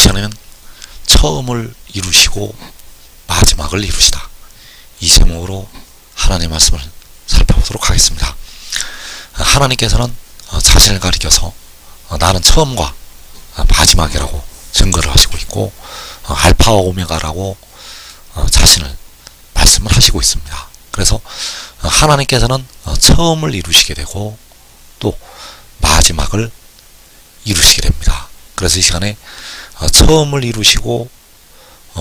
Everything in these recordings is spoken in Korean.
시간에는 처음을 이루시고 마지막을 이루시다, 이 제목으로 하나님의 말씀을 살펴보도록 하겠습니다. 하나님께서는 자신을 가리켜서 나는 처음과 마지막이라고 증거를 하시고 있고, 알파와 오메가라고 자신을 말씀을 하시고 있습니다. 그래서 하나님께서는 처음을 이루시게 되고 또 마지막을 이루시게 됩니다. 그래서 이 시간에 처음을 이루시고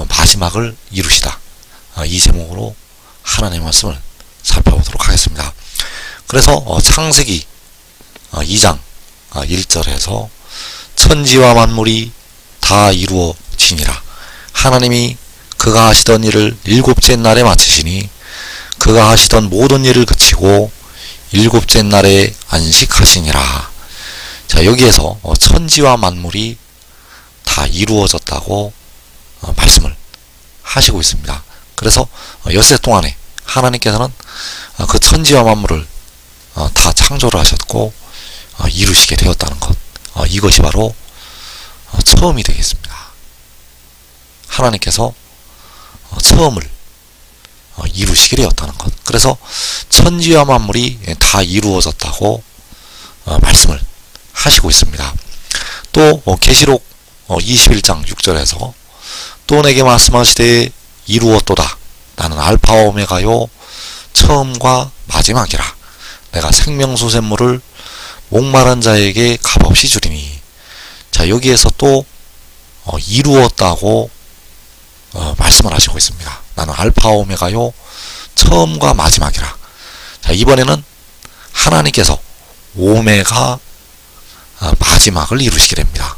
마지막을 이루시다, 이 제목으로 하나님의 말씀을 살펴보도록 하겠습니다. 그래서 창세기 2장 1절에서 천지와 만물이 다 이루어지니라. 하나님이 그가 하시던 일을 일곱째 날에 마치시니 그가 하시던 모든 일을 그치고 일곱째 날에 안식하시니라. 자, 여기에서 천지와 만물이 다 이루어졌다고 말씀을 하시고 있습니다. 그래서 엿새 동안에 하나님께서는 그 천지와 만물을 다 창조를 하셨고 이루시게 되었다는 것, 이것이 바로 처음이 되겠습니다. 하나님께서 처음을 이루시게 되었다는 것. 그래서 천지와 만물이 다 이루어졌다고 말씀을 하시고 있습니다. 또 계시록 21장 6절에서 또 내게 말씀하시되 이루었도다. 나는 알파와 오메가요 처음과 마지막이라. 내가 생명수 샘물을 목마른 자에게 값없이 주리니. 자, 여기에서 또 이루었다고 말씀을 하시고 있습니다. 나는 알파와 오메가요 처음과 마지막이라. 자, 이번에는 하나님께서 오메가 마지막을 이루시게 됩니다.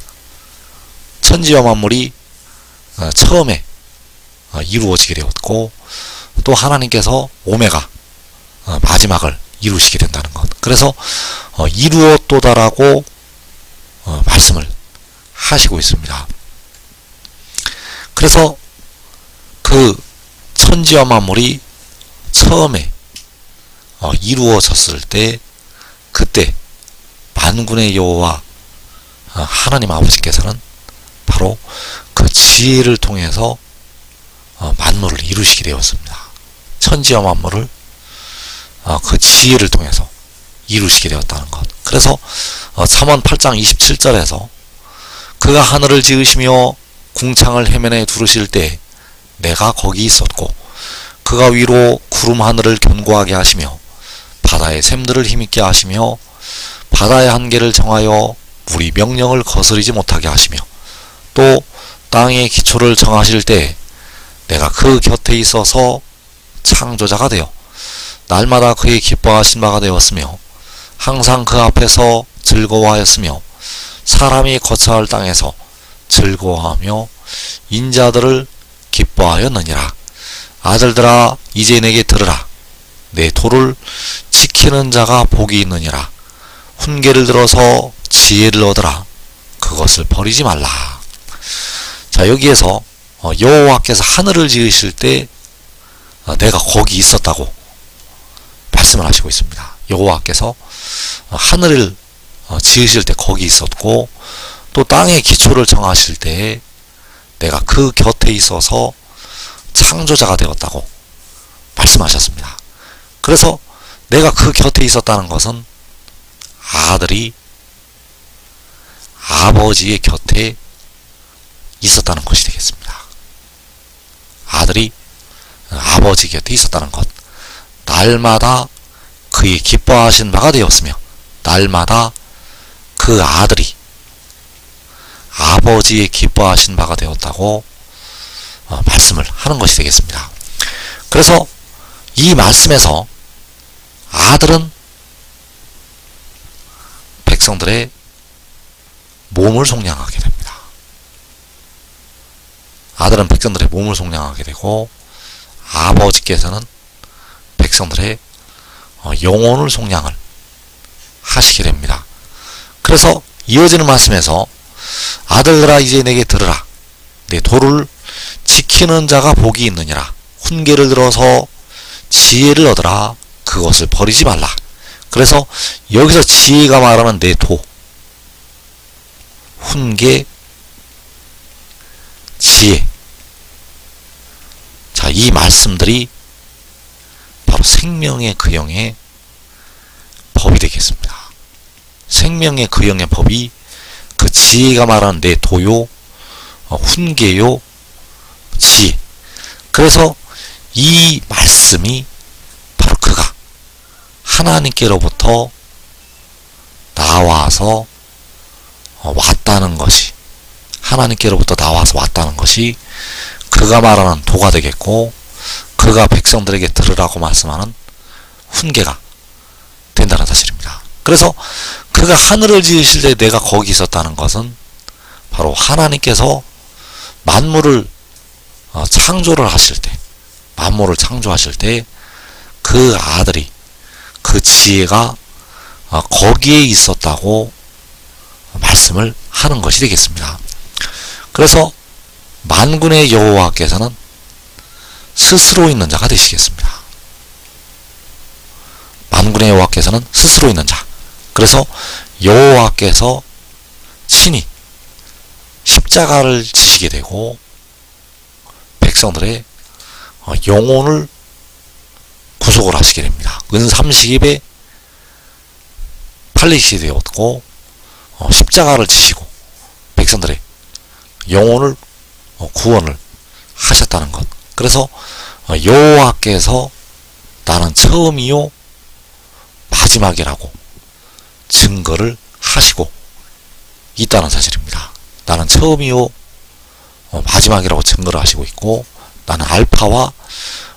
천지와 만물이 처음에 이루어지게 되었고 또 하나님께서 오메가 마지막을 이루시게 된다는 것. 그래서 이루었도다라고 말씀을 하시고 있습니다. 그래서 그 천지와 만물이 처음에 이루어졌을 때, 그때 만군의 여호와 하나님 아버지께서는 바로 그 지혜를 통해서 만물을 이루시게 되었습니다. 천지와 만물을 그 지혜를 통해서 이루시게 되었다는 것. 그래서 잠언 8장 27절에서 그가 하늘을 지으시며 궁창을 해면에 두르실 때 내가 거기 있었고 그가 위로 구름 하늘을 견고하게 하시며 바다의 샘들을 힘있게 하시며 바다의 한계를 정하여 물이 명령을 거스르지 못하게 하시며 또 땅의 기초를 정하실 때 내가 그 곁에 있어서 창조자가 되어 날마다 그의 기뻐하신 바가 되었으며 항상 그 앞에서 즐거워하였으며 사람이 거처할 땅에서 즐거워하며 인자들을 기뻐하였느니라. 아들들아 이제 내게 들으라. 내 도를 지키는 자가 복이 있느니라. 훈계를 들어서 지혜를 얻으라. 그것을 버리지 말라. 자, 여기에서 여호와께서 하늘을 지으실 때 내가 거기 있었다고 말씀을 하시고 있습니다. 여호와께서 하늘을 지으실 때 거기 있었고 또 땅의 기초를 정하실 때 내가 그 곁에 있어서 창조자가 되었다고 말씀하셨습니다. 그래서 내가 그 곁에 있었다는 것은 아들이 아버지의 곁에 있었다는 것이 되겠습니다. 아들이 아버지 곁에 있었다는 것, 날마다 그의 기뻐하신 바가 되었으며 날마다 그 아들이 아버지의 기뻐하신 바가 되었다고 말씀을 하는 것이 되겠습니다. 그래서 이 말씀에서 아들은 백성들의 몸을 속량하게 됩니다. 아들은 백성들의 몸을 속량하게 되고 아버지께서는 백성들의 영혼을 속량을 하시게 됩니다. 그래서 이어지는 말씀에서 아들들아 이제 내게 들으라. 내 도를 지키는 자가 복이 있느니라. 훈계를 들어서 지혜를 얻으라. 그것을 버리지 말라. 그래서 여기서 지혜가 말하는 내 도, 훈계, 지혜. 자, 이 말씀들이 바로 생명의 근형의 법이 되겠습니다. 생명의 근형의 법이 그 지혜가 말하는 내 도요, 훈계요, 지혜. 그래서 이 말씀이 바로 그가 하나님께로부터 나와서 왔다는 것이, 하나님께로부터 나와서 왔다는 것이 그가 말하는 도가 되겠고, 그가 백성들에게 들으라고 말씀하는 훈계가 된다는 사실입니다. 그래서 그가 하늘을 지으실 때 내가 거기 있었다는 것은 바로 하나님께서 만물을 창조를 하실 때, 만물을 창조하실 때 그 아들이, 그 지혜가 거기에 있었다고 말씀을 하는 것이 되겠습니다. 그래서 만군의 여호와께서는 스스로 있는 자가 되시겠습니다. 만군의 여호와께서는 스스로 있는 자. 그래서 여호와께서 친히 십자가를 지시게 되고 백성들의 영혼을 구속을 하시게 됩니다. 은30입에 팔리시게 되었고 십자가를 지시고 백성들의 영혼을 구원을 하셨다는 것. 그래서 여호와께서 나는 처음이요 마지막이라고 증거를 하시고 있다는 사실입니다. 나는 처음이요 마지막이라고 증거를 하시고 있고, 나는 알파와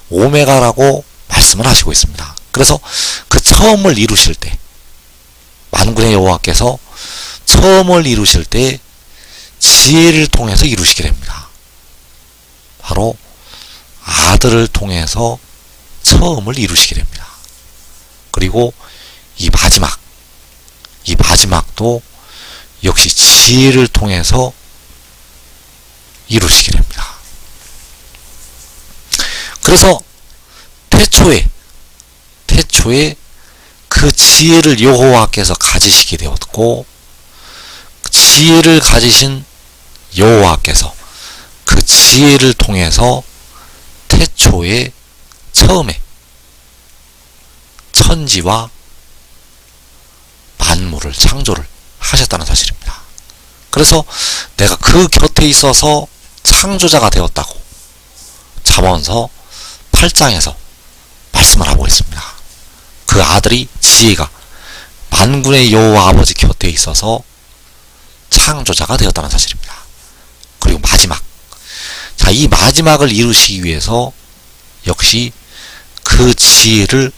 오메가라고 말씀을 하시고 있습니다. 그래서 그 처음을 이루실 때, 만군의 여호와께서 처음을 이루실 때 지혜를 통해서 이루시게 됩니다. 바로 아들을 통해서 처음을 이루시게 됩니다. 그리고 이 마지막도 역시 지혜를 통해서 이루시게 됩니다. 그래서 태초에 그 지혜를 여호와께서 가지시게 되었고, 지혜를 가지신 여호와께서 그 지혜를 통해서 태초에 처음에 천지와 만물을 창조를 하셨다는 사실입니다. 그래서 내가 그 곁에 있어서 창조자가 되었다고 잠언서 8장에서 말씀을 하고 있습니다. 그 아들이 지혜가 만군의 여호와 아버지 곁에 있어서 창조자가 되었다는 사실입니다. 그리고 마지막. 자, 이 마지막을 이루시기 위해서 역시 그 지혜를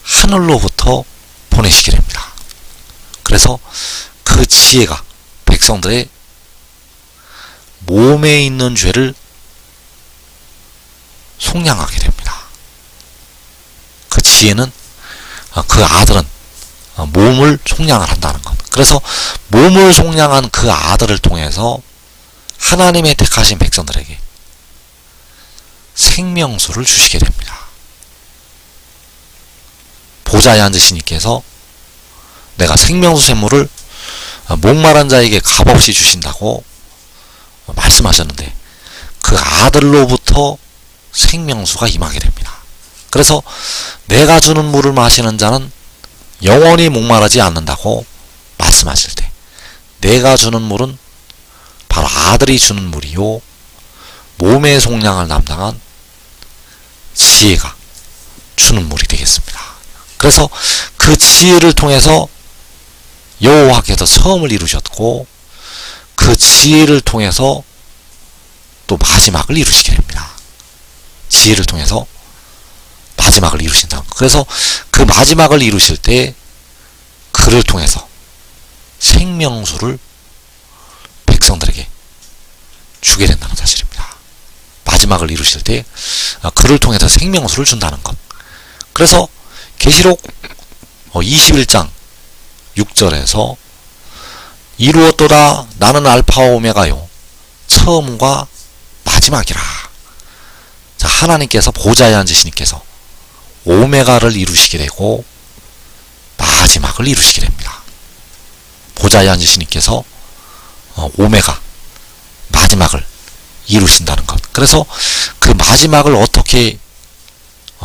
하늘로부터 보내시게 됩니다. 그래서 그 지혜가 백성들의 몸에 있는 죄를 속량하게 됩니다. 그 지혜는, 그 아들은 몸을 속량을 한다는 것. 그래서 몸을 속량한 그 아들을 통해서 하나님의 택하신 백성들에게 생명수를 주시게 됩니다. 보좌에 앉으신 이께서 내가 생명수 샘물을 목마른 자에게 값없이 주신다고 말씀하셨는데, 그 아들로부터 생명수가 임하게 됩니다. 그래서 내가 주는 물을 마시는 자는 영원히 목마르지 않는다고 말씀하실 때, 내가 주는 물은 바로 아들이 주는 물이요 몸의 속량을 담당한 지혜가 주는 물이 되겠습니다. 그래서 그 지혜를 통해서 여호와께서 처음을 이루셨고, 그 지혜를 통해서 또 마지막을 이루시게 됩니다. 지혜를 통해서 마지막을 이루신다. 그래서 그 마지막을 이루실 때 그를 통해서 생명수를 백성들에게 주게 된다는 사실입니다. 마지막을 이루실 때 그를 통해서 생명수를 준다는 것. 그래서 계시록 21장 6절에서 이루었도다 나는 알파와 오메가요 처음과 마지막이라. 자, 하나님께서 보좌에 앉으신 이께서 오메가를 이루시게 되고 마지막을 이루시게 됩니다. 보좌에 앉으신 이께서 오메가 마지막을 이루신다는 것. 그래서 그 마지막을 어떻게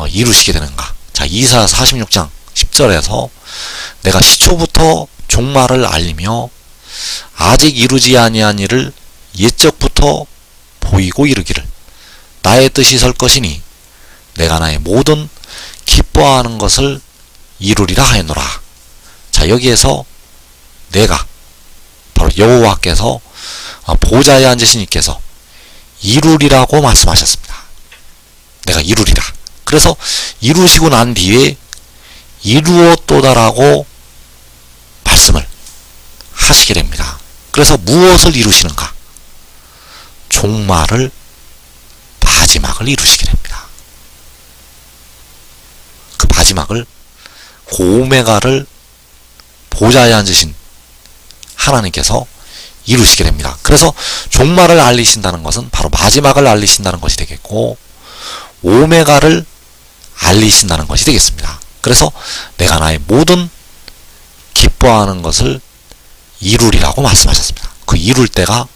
이루시게 되는가. 자, 이사야 46장 10절에서 내가 시초부터 종말을 알리며 아직 이루지 아니한 일을 옛적부터 보이고 이르기를 나의 뜻이 설 것이니 내가 나의 모든 기뻐하는 것을 이루리라 하였노라. 자, 여기에서 내가 바로 여호와께서 보좌에 앉으신 이께서 이루리라고 말씀하셨습니다. 내가 이루리라. 그래서 이루시고 난 뒤에 이루었도다라고 말씀을 하시게 됩니다. 그래서 무엇을 이루시는가? 종말을, 마지막을 이루시게 됩니다. 그 마지막을, 그 오메가를 보좌에 앉으신 하나님께서 이루시게 됩니다. 그래서 종말을 알리신다는 것은 바로 마지막을 알리신다는 것이 되겠고, 오메가를 알리신다는 것이 되겠습니다. 그래서 내가 나의 모든 기뻐하는 것을 이루리라고 말씀하셨습니다. 그 이룰 때가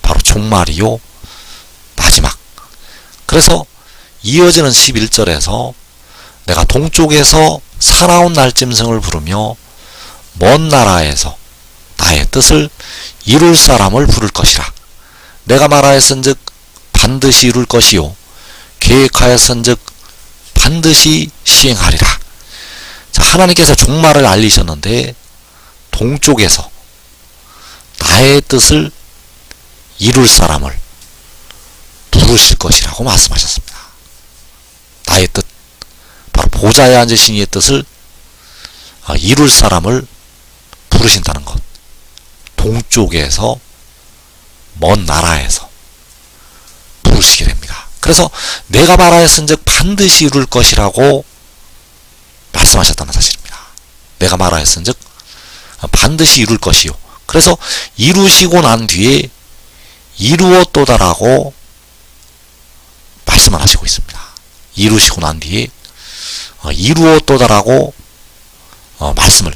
바로 종말이요, 마지막. 그래서 이어지는 11절에서 내가 동쪽에서 사나운 날짐승을 부르며 먼 나라에서 나의 뜻을 이룰 사람을 부를 것이라. 내가 말하였은즉 반드시 이룰 것이요 계획하였은즉 반드시 시행하리라. 자, 하나님께서 종말을 알리셨는데 동쪽에서 나의 뜻을 이룰 사람을 부르실 것이라고 말씀하셨습니다. 나의 뜻, 바로 보좌에 앉으신 이의 뜻을 이룰 사람을 부르신다는 것. 동쪽에서, 먼 나라에서 부르시게 됩니다. 그래서 내가 말하였은즉 반드시 이룰 것이라고 말씀하셨다는 사실입니다. 내가 말하였은즉 반드시 이룰 것이요. 그래서 이루시고 난 뒤에 이루었도다라고 말씀을 하시고 있습니다. 이루시고 난 뒤에 이루었도다라고 말씀을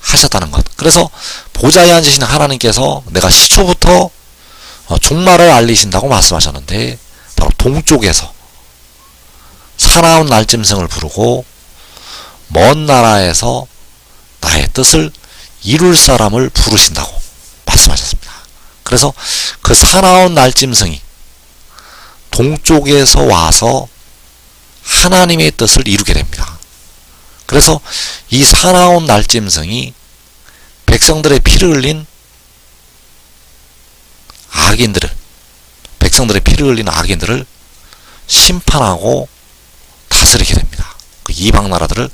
하셨다는 것. 그래서 보좌에 앉으신 하나님께서 내가 시초부터 종말을 알리신다고 말씀하셨는데 바로 동쪽에서 사나운 날짐승을 부르고 먼 나라에서 나의 뜻을 이룰 사람을 부르신다고 말씀하셨습니다. 그래서 그 사나운 날짐승이 동쪽에서 와서 하나님의 뜻을 이루게 됩니다. 그래서 이 사나운 날짐승이 백성들의 피를 흘린 악인들을 심판하고 다스리게 됩니다. 그 이방 나라들을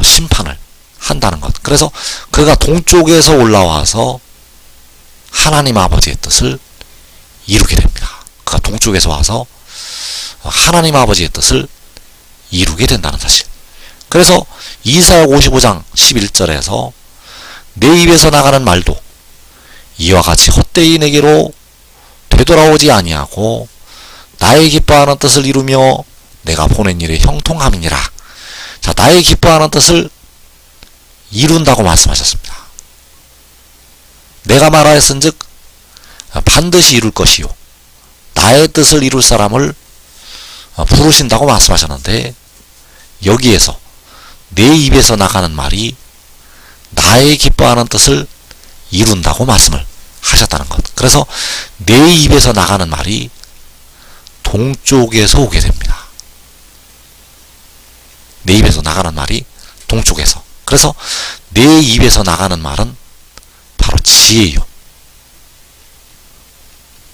심판을 한다는 것. 그래서 그가 동쪽에서 올라와서 하나님 아버지의 뜻을 이루게 됩니다. 그가 동쪽에서 와서 하나님 아버지의 뜻을 이루게 된다는 사실. 그래서 이사야 55장 11절에서 내 입에서 나가는 말도 이와 같이 헛되이 내게로 되돌아오지 아니하고 나의 기뻐하는 뜻을 이루며 내가 보낸 일에 형통함이니라. 자, 나의 기뻐하는 뜻을 이룬다고 말씀하셨습니다. 내가 말하였은즉 반드시 이룰 것이요 나의 뜻을 이룰 사람을 부르신다고 말씀하셨는데 여기에서 내 입에서 나가는 말이 나의 기뻐하는 뜻을 이룬다고 말씀을 하셨다는 것. 그래서 내 입에서 나가는 말이 동쪽에서 오게 됩니다. 내 입에서 나가는 말이 동쪽에서. 그래서 내 입에서 나가는 말은 바로 지혜요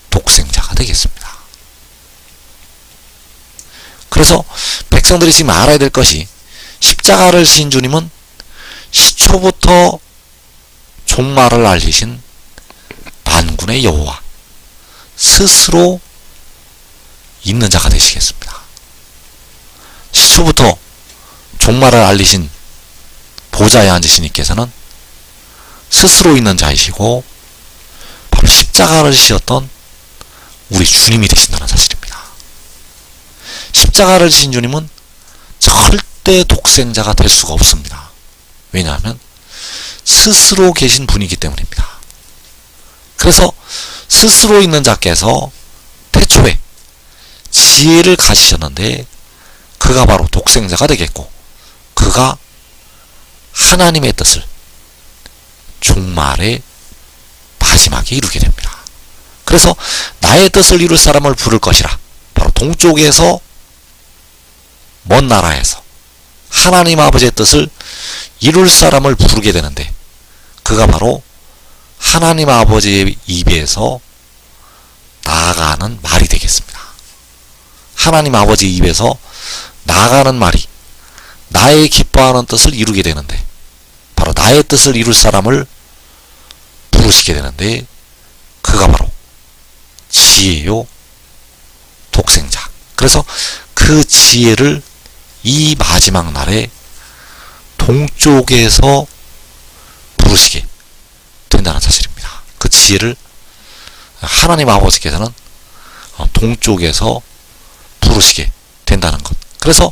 독생자가 되겠습니다. 그래서 백성들이 지금 알아야 될 것이 십자가를 지신 주님은 시초부터 종말을 알리신 만군의 여호와 스스로 있는 자가 되시겠습니다. 시초부터 종말을 알리신 보좌에 앉으신 이께서는 스스로 있는 자이시고 바로 십자가를 지셨던 우리 주님이 되신다는 사실입니다. 십자가를 지신 주님은 절대 독생자가 될 수가 없습니다. 왜냐하면 스스로 계신 분이기 때문입니다. 그래서 스스로 있는 자께서 태초에 지혜를 가지셨는데 그가 바로 독생자가 되겠고 그가 하나님의 뜻을 종말의 마지막에 이루게 됩니다. 그래서 나의 뜻을 이룰 사람을 부를 것이라. 바로 동쪽에서 먼 나라에서 하나님 아버지의 뜻을 이룰 사람을 부르게 되는데 그가 바로 하나님 아버지의 입에서 나아가는 말이 되겠습니다. 하나님 아버지 입에서 나아가는 말이 나의 기뻐하는 뜻을 이루게 되는데 바로 나의 뜻을 이룰 사람을 부르시게 되는데 그가 바로 지혜요 독생자. 그래서 그 지혜를 이 마지막 날에 동쪽에서 부르시게 된다는 사실입니다. 그 지혜를 하나님 아버지께서는 동쪽에서 부르시게 된다는 것. 그래서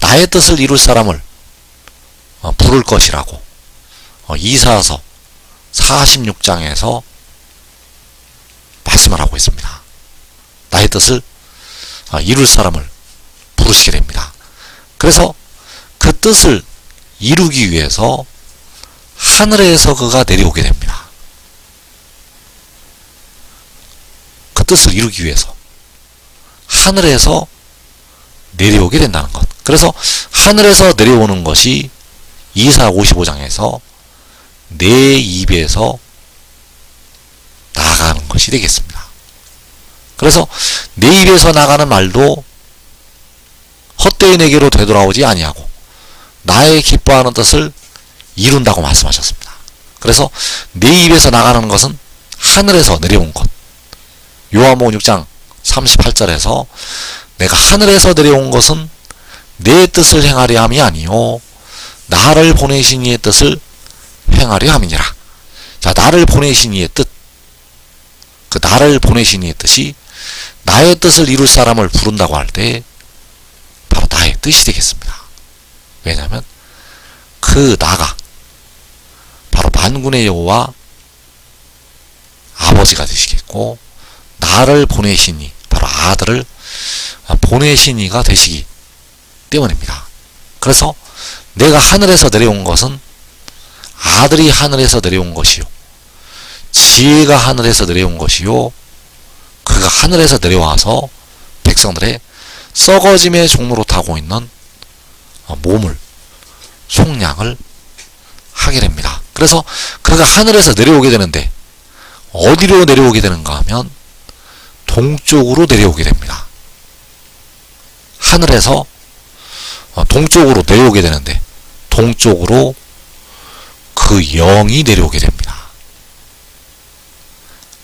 나의 뜻을 이룰 사람을 부를 것이라고 이사야서 46장에서 말씀을 하고 있습니다. 나의 뜻을 이룰 사람을 부르시게 됩니다. 그래서 그 뜻을 이루기 위해서 하늘에서 그가 내려오게 됩니다. 그 뜻을 이루기 위해서 하늘에서 내려오게 된다는 것. 그래서 하늘에서 내려오는 것이 이사야 55장에서 내 입에서 나가는 것이 되겠습니다. 그래서 내 입에서 나가는 말도 헛되이 내게로 되돌아오지 아니하고 나의 기뻐하는 뜻을 이룬다고 말씀하셨습니다. 그래서 내 입에서 나가는 것은 하늘에서 내려온 것. 요한복음 6장 38절에서 내가 하늘에서 내려온 것은 내 뜻을 행하려 함이 아니요 나를 보내신 이의 뜻을 행하려 함이니라. 자, 나를 보내신 이의 뜻. 그 나를 보내신 이의 뜻이 나의 뜻을 이룰 사람을 부른다고 할 때 바로 나의 뜻이 되겠습니다. 왜냐하면 그 나가 바로 만군의 여호와 아버지가 되시겠고 나를 보내신 이 바로 아들을 보내신 이가 되시기 때문입니다. 그래서 내가 하늘에서 내려온 것은 아들이 하늘에서 내려온 것이요 지혜가 하늘에서 내려온 것이요 그가 하늘에서 내려와서 백성들의 썩어짐의 종로로 타고 있는 몸을 속량을 하게 됩니다. 그래서 그가 하늘에서 내려오게 되는데 어디로 내려오게 되는가 하면 동쪽으로 내려오게 됩니다. 하늘에서 동쪽으로 내려오게 되는데 동쪽으로 그 영이 내려오게 됩니다.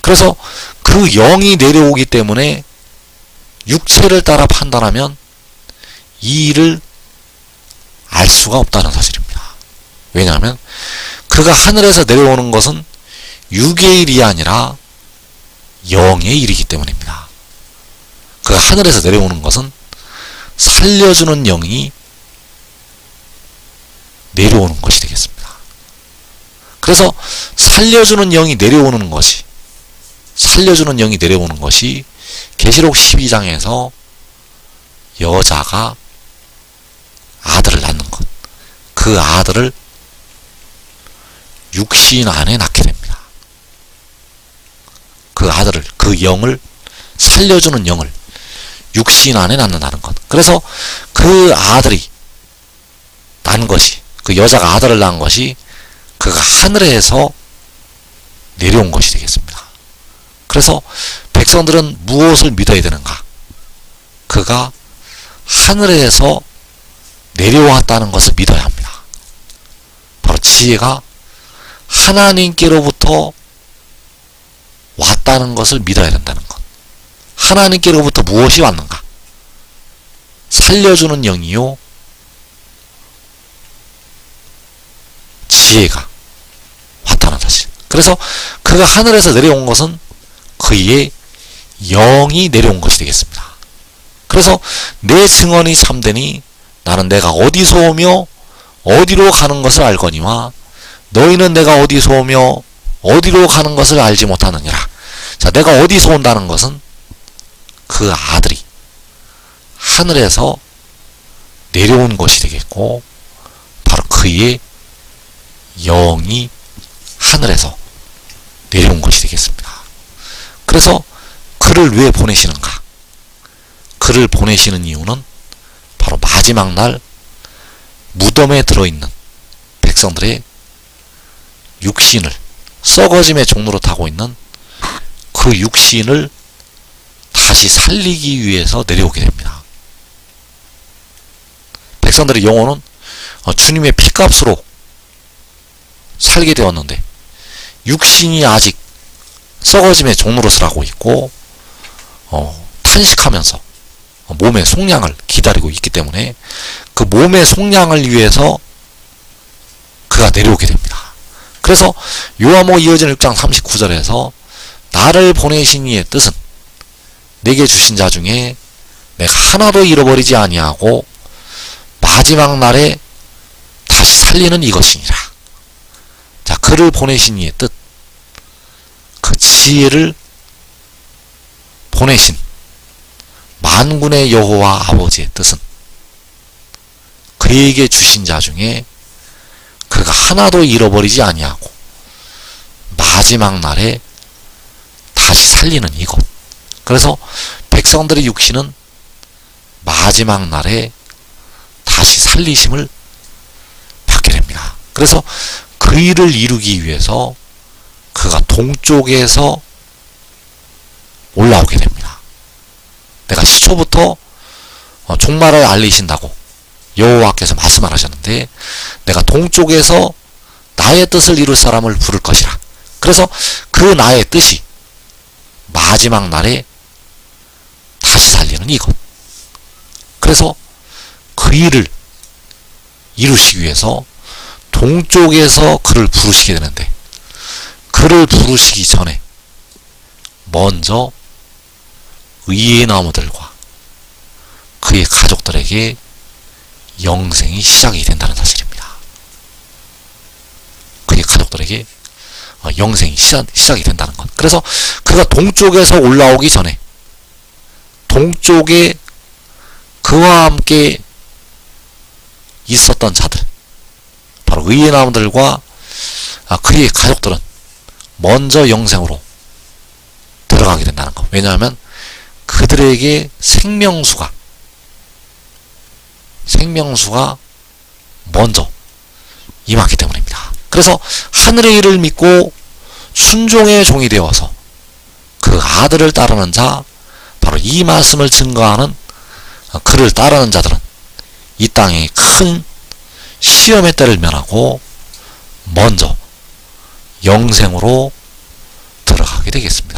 그래서 그 영이 내려오기 때문에 육체를 따라 판단하면 이 일을 알 수가 없다는 사실입니다. 왜냐하면 그가 하늘에서 내려오는 것은 육의 일이 아니라 영의 일이기 때문입니다. 그가 하늘에서 내려오는 것은 살려주는 영이 내려오는 것이 되겠습니다. 그래서 살려주는 영이 내려오는 것이 계시록 12장에서 여자가 아들을 낳는 것, 그 아들을 육신 안에 낳게 됩니다. 그 아들을, 그 영을, 살려주는 영을 육신 안에 낳는다는 것. 그래서 그 아들이 난 것이, 그 여자가 아들을 낳은 것이 그가 하늘에서 내려온 것이 되겠습니다. 그래서 백성들은 무엇을 믿어야 되는가? 그가 하늘에서 내려왔다는 것을 믿어야 합니다. 바로 지혜가 하나님께로부터 왔다는 것을 믿어야 된다는 것. 하나님께로부터 무엇이 왔는가? 살려주는 영이요 지혜가 왔다는 사실. 그래서 그가 하늘에서 내려온 것은 그의 영이 내려온 것이 되겠습니다. 그래서 내 증언이 참되니 나는 내가 어디서 오며 어디로 가는 것을 알거니와 너희는 내가 어디서 오며 어디로 가는 것을 알지 못하느니라. 자, 내가 어디서 온다는 것은 그 아들이 하늘에서 내려온 것이 되겠고, 바로 그의 영이 하늘에서 내려온 것이 되겠습니다. 그래서 그를 왜 보내시는가? 그를 보내시는 이유는 바로 마지막 날 무덤에 들어있는 백성들의 육신을, 썩어짐의 종로로 타고 있는 그 육신을 다시 살리기 위해서 내려오게 됩니다. 백성들의 영혼은 주님의 피값으로 살게 되었는데 육신이 아직 썩어짐의 종로릇을 하고 있고 탄식하면서 몸의 속량을 기다리고 있기 때문에 그 몸의 속량을 위해서 그가 내려오게 됩니다. 그래서 요한복음 이어지는 6장 39절에서 나를 보내신 이의 뜻은 내게 주신 자 중에 내가 하나도 잃어버리지 아니하고 마지막 날에 다시 살리는 이것이니라. 자, 그를 보내신 이의 뜻, 그 지혜를 보내신 만군의 여호와 아버지의 뜻은 그에게 주신 자 중에 그가 하나도 잃어버리지 아니하고 마지막 날에 다시 살리는 이것. 그래서 백성들의 육신은 마지막 날에 다시 살리심을 받게 됩니다. 그래서 그 일을 이루기 위해서 그가 동쪽에서 올라오게 됩니다. 내가 시초부터 종말을 알리신다고 여호와께서 말씀을 하셨는데 내가 동쪽에서 나의 뜻을 이룰 사람을 부를 것이라. 그래서 그 나의 뜻이 마지막 날에 다시 살리는 이것. 그래서 그 일을 이루시기 위해서 동쪽에서 그를 부르시게 되는데 그를 부르시기 전에 먼저 의의 나무들과 그의 가족들에게 영생이 시작이 된다는 사실입니다. 그의 가족들에게 영생이 시작이 된다는 것. 그래서 그가 동쪽에서 올라오기 전에 동쪽에 그와 함께 있었던 자들, 바로 의의 나무들과 그의 가족들은 먼저 영생으로 들어가게 된다는 것. 왜냐하면 그들에게 생명수가 먼저 임하기 때문입니다. 그래서 하늘의 일을 믿고 순종의 종이 되어서 그 아들을 따르는 자, 바로 이 말씀을 증거하는 그를 따르는 자들은 이 땅의 큰 시험의 때를 면하고 먼저 영생으로 들어가게 되겠습니다.